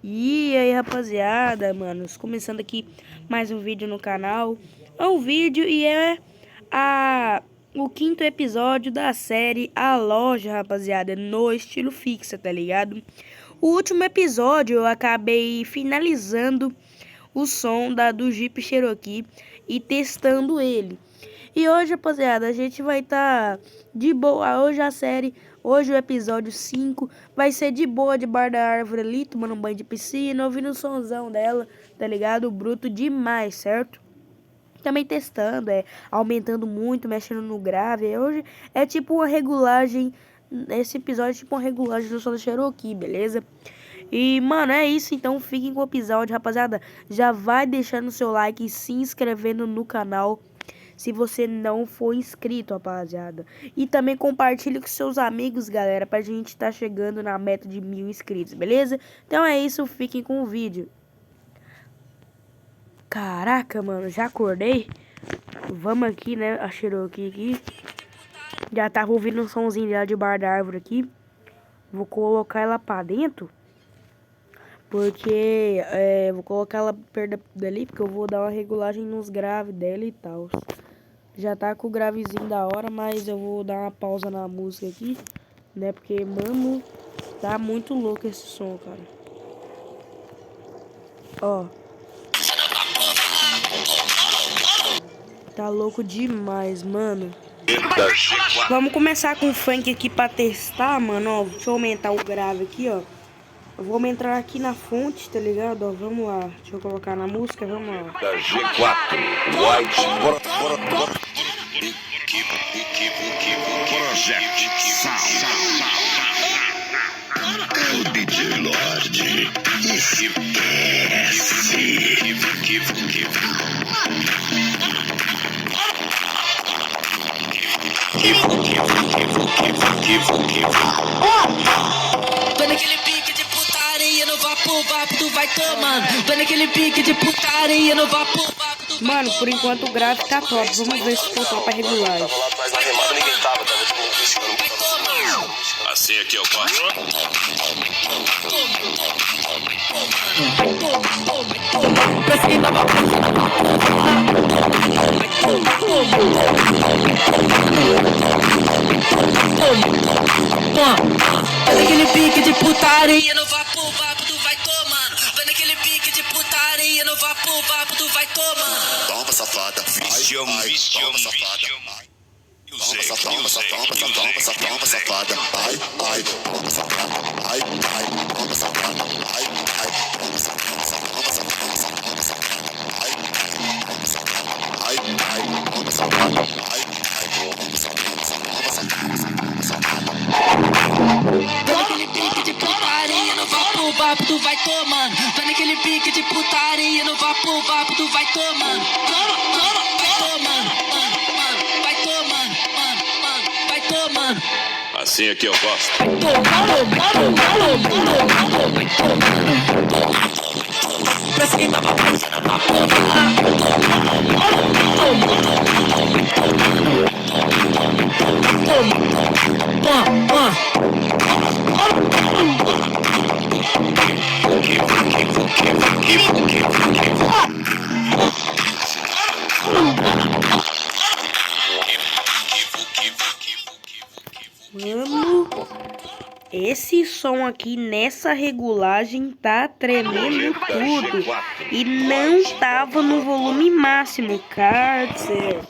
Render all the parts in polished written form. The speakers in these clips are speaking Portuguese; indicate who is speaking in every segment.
Speaker 1: E aí, rapaziada, manos, começando aqui mais um vídeo no canal. É um vídeo e é o quinto episódio da série A Loja, rapaziada, no estilo fixa, tá ligado? O último episódio eu acabei finalizando o som do Jeep Cherokee e testando ele. E hoje, rapaziada, a gente vai estar de boa. Hoje o episódio 5 vai ser de boa, debaixo da árvore ali, tomando um banho de piscina, ouvindo o sonzão dela, tá ligado? Bruto demais, certo? Também testando, aumentando muito, mexendo no grave. Hoje é tipo uma regulagem, esse episódio é tipo uma regulagem do som da Cherokee, beleza? E, mano, é isso. Então fiquem com o episódio, rapaziada. Já vai deixando o seu like e se inscrevendo no canal se você não for inscrito, rapaziada. E também compartilhe com seus amigos, galera, pra gente tá chegando na meta de 1000 inscritos, beleza? Então é isso, fiquem com o vídeo. Caraca, mano, já acordei. Vamos aqui, né, a Cherokee aqui. Já tava ouvindo um somzinho dela de bar da árvore aqui. Vou colocar ela pra dentro. Porque, vou colocar ela perto dali, porque eu vou dar uma regulagem nos graves dela e tal. Já tá com o gravezinho da hora, mas eu vou dar uma pausa na música aqui, né? Porque, mano, tá muito louco esse som, cara. Ó. Tá louco demais, mano. Vamos começar com o funk aqui pra testar, mano, ó. Deixa eu aumentar o grave aqui, ó. Vamos entrar aqui na fonte, tá ligado? Ó, vamos lá. Deixa eu colocar na música, vamos lá.
Speaker 2: Da G4 White Project Sound. É o DJ Lorde. Esquece.
Speaker 3: Tô naquele pique de putaria no vapo, tu vai tomando. Tô naquele pique de putaria no vapo, tu vai tomando.
Speaker 1: Mano, por enquanto o grave tá top. Vamos ver se ficou top a regulagem.
Speaker 2: Tava lá atrás na remada, ninguém tava todo mundo piscando. Assim é que eu gosto.
Speaker 3: Pra cima, tô naquele pique de putaria no vapo, tu vai tomando. Tô naquele pique de putaria no vapo, tu vai tomando.
Speaker 2: Toma, safada. Vixião, toma, safada. Toma, safada. Ai, toma, safada. Ai, toma, safada. Ai, toma, safada. Toma, safada. Toma, safada. Ai, toma, safada. Ai, toma, safada. Ai, toma, safada.
Speaker 3: Tô naquele pique de putaria no vapo, tu vai tomando. Tô naquele pique de putaria no vapo, tu vai tomando. Vai tomando, vai tomando, vai tomando.
Speaker 2: Assim é que eu gosto.
Speaker 3: Pra cima,
Speaker 1: Mano, esse som aqui nessa regulagem tá tremendo tudo. E não tava no volume máximo, cara do céu.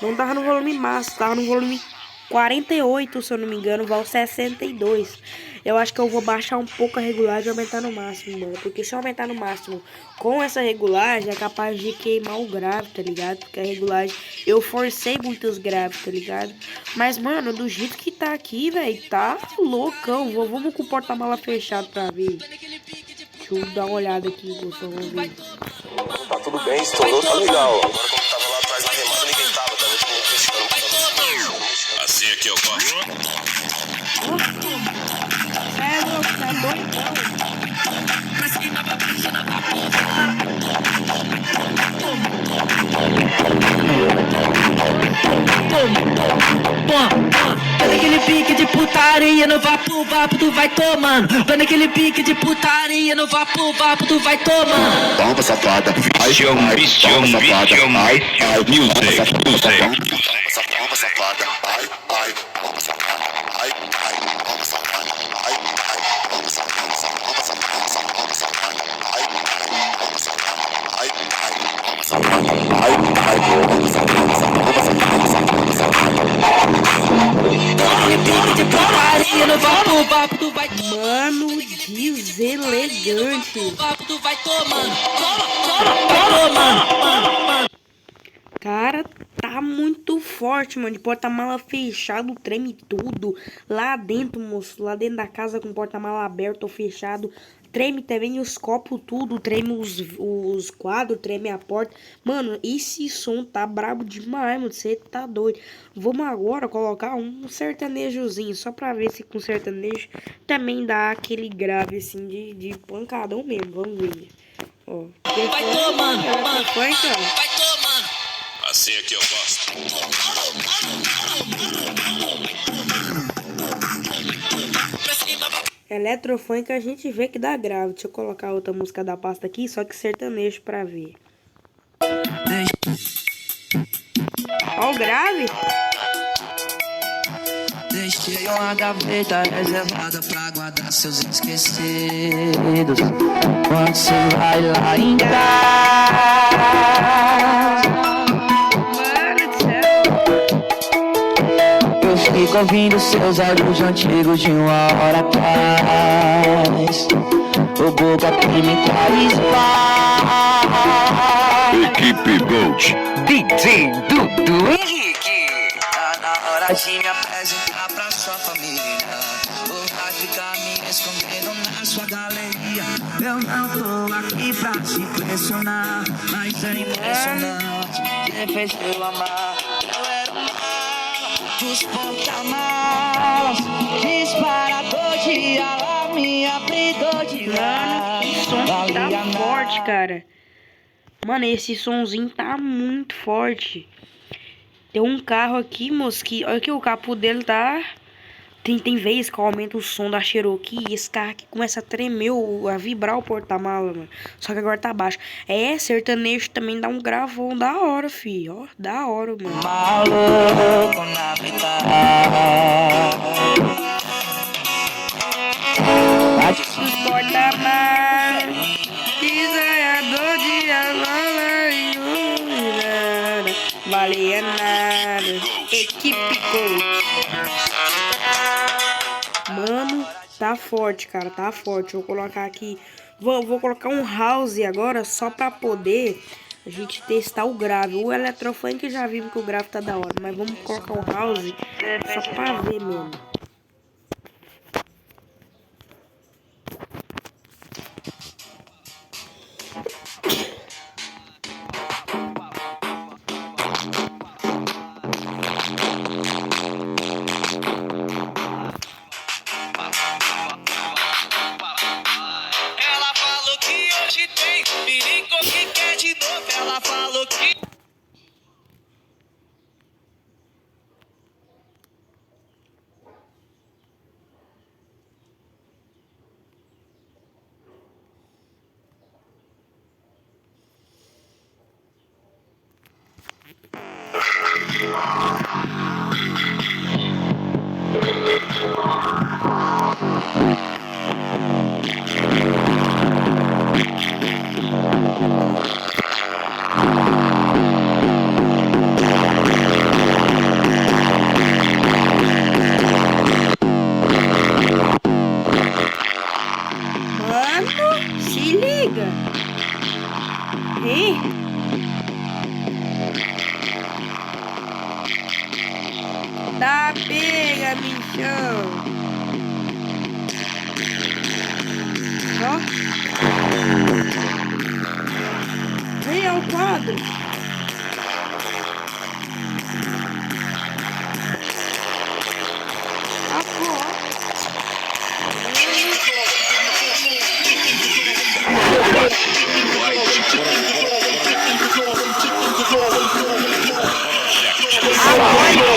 Speaker 1: Não tava no volume máximo, tava no volume 48, se eu não me engano, vale 62. Eu acho que eu vou baixar um pouco a regulagem e aumentar no máximo, mano. Porque se eu aumentar no máximo com essa regulagem, é capaz de queimar o grave, tá ligado? Porque a regulagem, eu forcei muitos graves, tá ligado? Mas, mano, do jeito que tá aqui, velho, tá loucão. Vamos com o porta-mala fechado pra ver. Deixa eu dar uma olhada aqui, pessoal, vamos ver.
Speaker 2: Tá tudo bem, estourou, tá legal. Agora quando tava lá atrás na remada, ninguém tava todo mundo piscando. Assim é que eu gosto.
Speaker 1: É louco, tá doidão.
Speaker 3: Vai naquele pique de putaria no vapo, tu vai tomando. Vai naquele pique de putaria no vapo, tu vai tomando.
Speaker 2: Toma safada, ai, toma safada, ai, ai, toma safada, ai, ai, toma safada, ai, ai, toma safada, ai, ai, toma safada, toma safada, toma safada, ai, ai, toma safada, ai, ai, toma safada, ai, ai, toma safada, toma safada.
Speaker 3: Pique de putaria no vapo, tu vai tomando.
Speaker 1: Mano, deselegante.
Speaker 3: Tu vai tomando. Toma.
Speaker 1: Cara, tá muito forte, mano. De porta-mala fechado, treme tudo. Lá dentro, moço. Lá dentro da casa com porta-mala aberto ou fechado. Treme também os copos, tudo. Treme os quadros, treme a porta. Mano, esse som tá brabo demais, mano. Você tá doido. Vamos agora colocar um sertanejozinho. Só pra ver se com sertanejo também dá aquele grave, assim, de pancadão mesmo. Vamos ver. Ó.
Speaker 3: Vai tomando, mano.
Speaker 1: Vai tomando.
Speaker 2: Assim é que eu gosto.
Speaker 1: Eletrofunk a gente vê que dá grave. Deixa eu colocar outra música da pasta aqui, só que sertanejo pra ver. Ó o grave.
Speaker 3: Deixei uma gaveta reservada pra guardar seus esquecidos. Quando você vai lá em casa,
Speaker 1: Mano do céu.
Speaker 3: eu fico ouvindo seus áudios antigos de uma hora atrás. O boca que me traz paz.
Speaker 2: Equipe Gold.
Speaker 3: DJ Dudu Henrique. Tá na hora de me apresentar pra sua família. Ou vai ficar me escondendo na sua galeria. Eu não tô aqui pra te impressionar, mas é impressionante. Quem fez eu amar? Eu era um mala dos porta-malas, disparador de alarme, abridor de
Speaker 1: Mano, que som que tá forte, cara. Mano, esse sonzinho tá muito forte. Tem um carro aqui, moço, que... Olha que o capô dele tá... Tem vezes que aumenta o som da Cherokee e esse carro aqui começa a tremer, a vibrar o porta-mala, mano. Só que agora tá baixo. É, sertanejo também dá um gravão da hora, filho. Ó, da hora, mano.
Speaker 3: Maluco na vida.
Speaker 1: Os porta-mala, desaiador de avala e iluminada. Valia nada. Equipe Gold. Mano, tá forte, cara, tá forte. Vou colocar aqui, vou colocar um house agora só pra poder a gente testar o grave. O eletrofunk já vimos que o grave tá da hora, mas vamos colocar um house só pra ver mesmo.
Speaker 3: Ela falou que hoje tem perigo que quer de novo. Ela falou que...
Speaker 1: Mano, se liga. Hein? Tá, pega, bichão. Ó. Vem ao quadro. Ah, pô.
Speaker 2: Vai,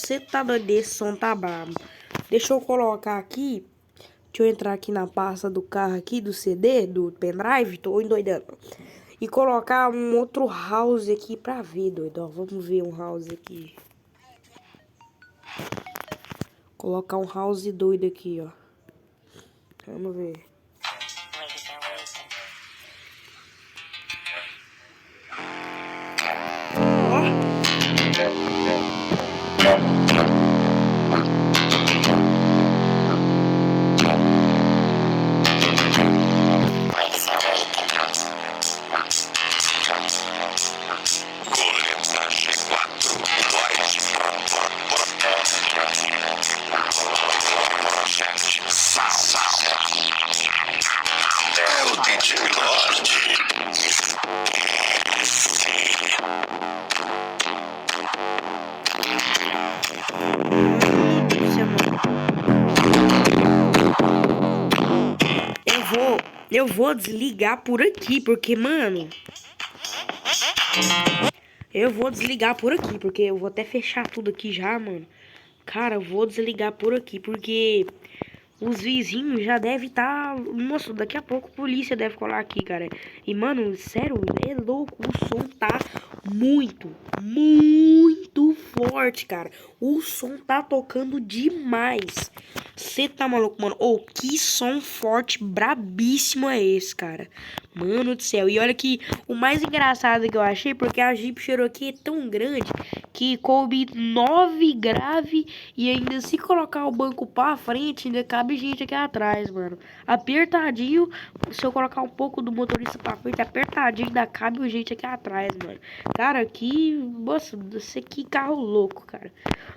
Speaker 1: você tá doido, esse som tá brabo. Deixa eu colocar aqui. Deixa eu entrar aqui na pasta do carro aqui, do CD, do pendrive. Tô endoidando. E colocar um outro house aqui pra ver, doido. Ó, vamos ver um house aqui. Colocar um house doido aqui, ó. Vamos ver.
Speaker 2: É o DJ Lorde.
Speaker 1: Eu vou desligar por aqui, porque, mano... Eu vou desligar por aqui, porque eu vou até fechar tudo aqui já, mano. Cara, eu vou desligar por aqui, porque... Os vizinhos já devem estar... Nossa, daqui a pouco a polícia deve colar aqui, cara. E, mano, sério, é louco. O som tá muito forte, cara. O som tá tocando demais. Você tá maluco, mano? Ô, que som forte, brabíssimo é esse, cara? Mano do céu. E olha que o mais engraçado que eu achei, porque a Jeep Cherokee é tão grande que coube 9 grave e ainda se colocar o banco pra frente, ainda cabe gente aqui atrás, mano. Apertadinho, se eu colocar um pouco do motorista pra frente, apertadinho, ainda cabe gente aqui atrás, mano. Cara, que... Nossa, que carro louco, cara.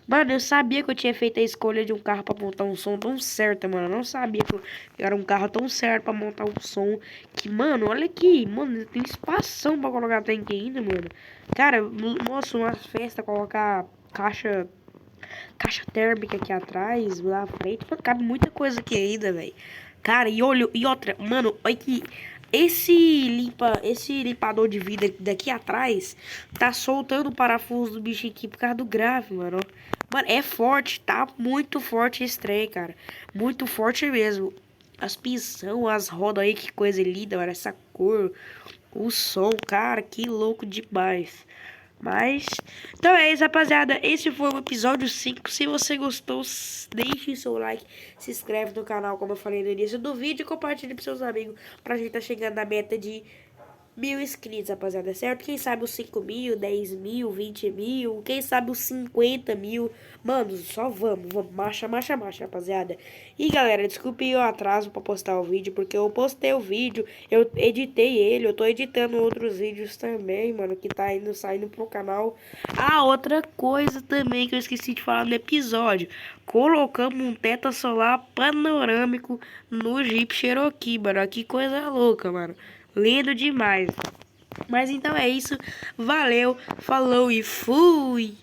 Speaker 1: Mano, eu sabia que eu tinha feito a escolha de um carro pra montar um som tão certo, mano. Eu não sabia que era um carro tão certo pra montar um som. Que, mano, olha aqui, mano, tem espação pra colocar tanque ainda, mano. Cara, nossa, uma festa, colocar caixa térmica aqui atrás, lá à frente. Mano, cabe muita coisa aqui ainda, velho. Cara, e olha, e outra, mano, olha que esse limpador de vidro daqui atrás tá soltando o parafuso do bicho aqui por causa do grave, mano. Mano, é forte, tá muito forte esse trem, cara. Muito forte mesmo. As pisão, as rodas aí, que coisa linda, mano. Essa cor, o som, cara, que louco demais. Mas, então é isso, rapaziada. Esse foi o episódio 5. Se você gostou, deixe seu like, se inscreve no canal, como eu falei no início do vídeo, e compartilhe para seus amigos, pra gente tá chegando na meta de 1000 inscritos, rapaziada, certo? Quem sabe os 5 mil, 10 mil, 20 mil, quem sabe os 50 mil. Mano, só vamos, marcha, rapaziada. E galera, desculpe o atraso pra postar o vídeo, porque eu postei o vídeo, eu editei ele, eu tô editando outros vídeos também, mano, que tá saindo pro canal. Ah, outra coisa também que eu esqueci de falar no episódio: colocamos um teto solar panorâmico no Jeep Cherokee, mano. Que coisa louca, mano. Lindo demais. Mas então é isso. Valeu, falou e fui!